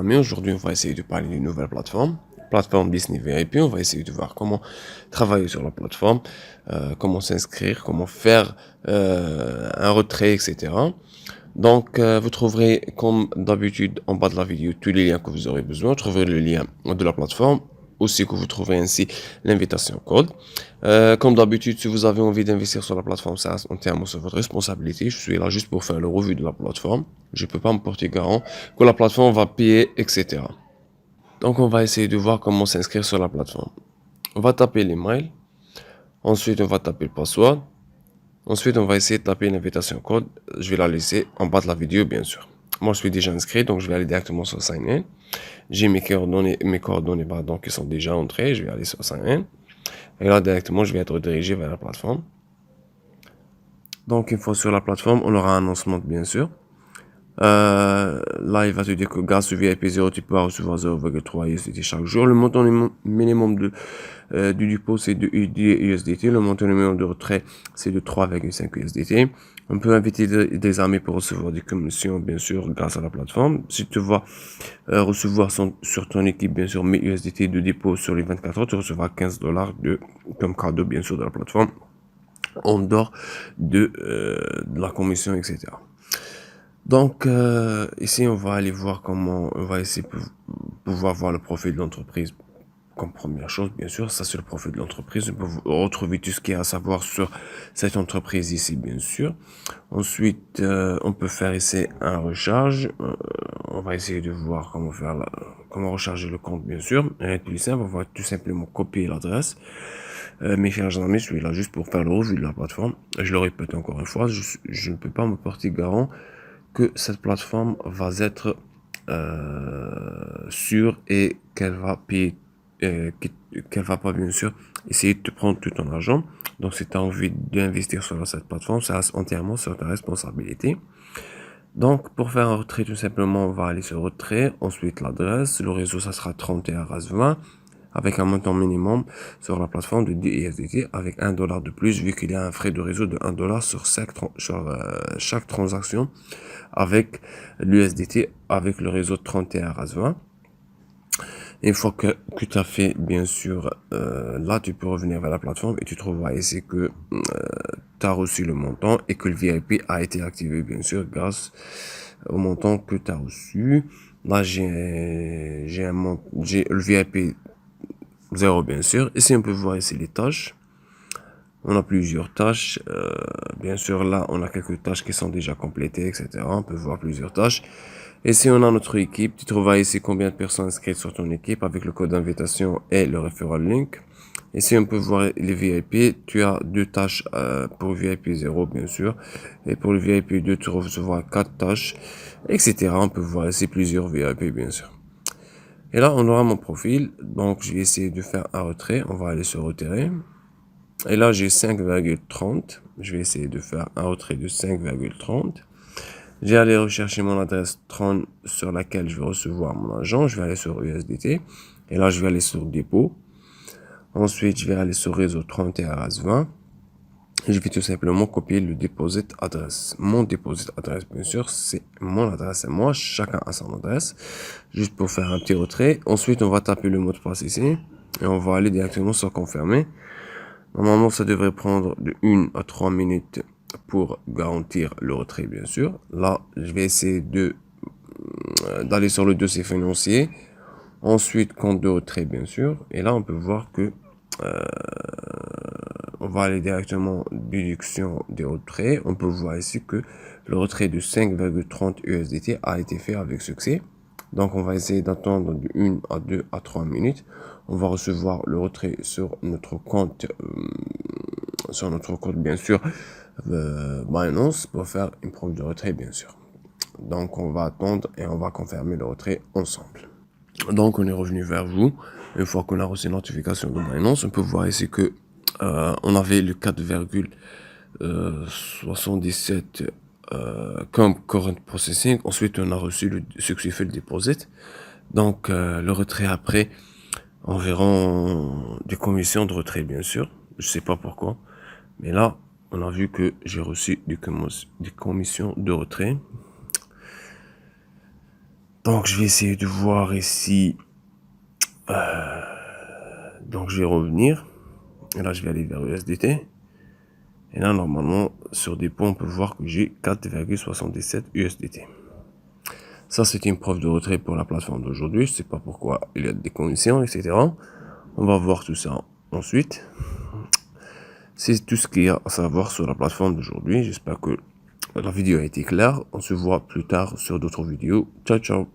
Mais aujourd'hui, on va essayer de parler d'une nouvelle plateforme Disney VIP. On va essayer de voir comment travailler sur la plateforme, comment s'inscrire, comment faire un retrait, etc. Donc, vous trouverez, comme d'habitude, en bas de la vidéo, tous les liens que vous aurez besoin. Vous trouverez le lien de la plateforme, aussi que vous trouverez ainsi l'invitation code. Comme d'habitude, si vous avez envie d'investir sur la plateforme, ça reste entièrement sur votre responsabilité. Je suis là juste pour faire le revue de la plateforme. Je ne peux pas me porter garant que la plateforme va payer, etc. Donc, on va essayer de voir comment s'inscrire sur la plateforme. On va taper l'email. Ensuite, on va taper le password. Ensuite, on va essayer de taper une invitation code. Je vais la laisser en bas de la vidéo, bien sûr. Moi, je suis déjà inscrit, donc je vais aller directement sur Sign In. J'ai mes coordonnées pardon, qui sont déjà entrées. Je vais aller sur Sign In. Et là, directement, je vais être redirigé vers la plateforme. Donc, une fois sur la plateforme, on aura un annoncement, bien sûr. Là, il va te dire que grâce au VIP 0, tu peux recevoir 0,3 USDT chaque jour. Le montant minimum du dépôt, c'est de USDT. Le montant minimum de retrait, c'est de 3,5 USDT. On peut inviter des amis pour recevoir des commissions, bien sûr, grâce à la plateforme. Si tu vas recevoir sur ton équipe, bien sûr, 1000 USDT de dépôt sur les 24 heures, tu recevras 15 dollars comme cadeau, bien sûr, de la plateforme, en dehors de la commission, etc. Donc, ici, on va aller voir comment, on va essayer de pouvoir voir le profil de l'entreprise comme première chose, bien sûr. Ça, c'est le profil de l'entreprise. On peut retrouver tout ce qu'il y a à savoir sur cette entreprise ici, bien sûr. Ensuite, on peut faire ici un recharge. On va essayer de voir comment recharger le compte, bien sûr. Rien de plus simple, on va tout simplement copier l'adresse. Mes chers amis, je suis là juste pour faire le revue de la plateforme. Je le répète encore une fois, je ne peux pas me porter garant que cette plateforme va être sûre et qu'elle va payer, qu'elle va pas bien sûr essayer de te prendre tout ton argent. Donc si tu as envie d'investir sur cette plateforme, ça reste entièrement sur ta responsabilité. Donc pour faire un retrait, tout simplement, on va aller sur retrait, ensuite l'adresse, le réseau ça sera 31 RAS20 avec un montant minimum sur la plateforme de 10 USDT avec 1 dollar de plus vu qu'il y a un frais de réseau de 1 dollar sur chaque transaction avec l'USDT avec le réseau 31 RAS20. Une fois que tu as fait, bien sûr, là, tu peux revenir vers la plateforme et tu trouveras ici que tu as reçu le montant et que le VIP a été activé, bien sûr, grâce au montant que tu as reçu. Là, j'ai le VIP 0, bien sûr. Ici, on peut voir ici les tâches. On a plusieurs tâches. Bien sûr, là, on a quelques tâches qui sont déjà complétées, etc. On peut voir plusieurs tâches. Ici, on a notre équipe. Tu trouveras ici combien de personnes inscrites sur ton équipe avec le code d'invitation et le referral link. Ici, on peut voir les VIP. Tu as deux tâches pour le VIP 0, bien sûr. Et pour le VIP 2, tu recevras 4 tâches, etc. On peut voir ici plusieurs VIP, bien sûr. Et là, on aura mon profil. Donc, je vais essayer de faire un retrait. On va aller sur retirer. Et là, j'ai 5,30. Je vais essayer de faire un retrait de 5,30. Je vais aller rechercher mon adresse Tron sur laquelle je vais recevoir mon argent. Je vais aller sur USDT. Et là, je vais aller sur dépôt. Ensuite, je vais aller sur réseau 31 RAS20. Et je vais tout simplement copier le deposit adresse. Mon deposit adresse, bien sûr, c'est mon adresse et moi. Chacun a son adresse. Juste pour faire un petit retrait. Ensuite, on va taper le mot de passe ici. Et on va aller directement sur confirmer. Normalement, ça devrait prendre de 1 à 3 minutes pour garantir le retrait, bien sûr. Là, je vais essayer d'aller sur le dossier financier. Ensuite, compte de retrait, bien sûr. Et là, on peut voir que on va aller directement déduction des retraits. On peut voir ici que le retrait de 5,30 USDT a été fait avec succès. Donc, on va essayer d'attendre de 1 à 2 à 3 minutes. On va recevoir le retrait sur notre compte, bien sûr, Binance pour faire une preuve de retrait, bien sûr. Donc, on va attendre et on va confirmer le retrait ensemble. Donc, on est revenu vers vous. Une fois qu'on a reçu la notification de Binance, on peut voir ici que on avait le 4,77 comme current processing. Ensuite, on a reçu le successful deposit. Donc, le retrait après environ des commissions de retrait, bien sûr. Je sais pas pourquoi. Mais là, on a vu que j'ai reçu des commissions de retrait. Donc je vais essayer de voir ici. Donc je vais revenir. Et là je vais aller vers USDT. Et là normalement sur dépôt on peut voir que j'ai 4,77 USDT. Ça c'est une preuve de retrait pour la plateforme d'aujourd'hui. Je sais pas pourquoi il y a des conditions, etc. On va voir tout ça ensuite. C'est tout ce qu'il y a à savoir sur la plateforme d'aujourd'hui. J'espère que la vidéo a été claire. On se voit plus tard sur d'autres vidéos. Ciao ciao.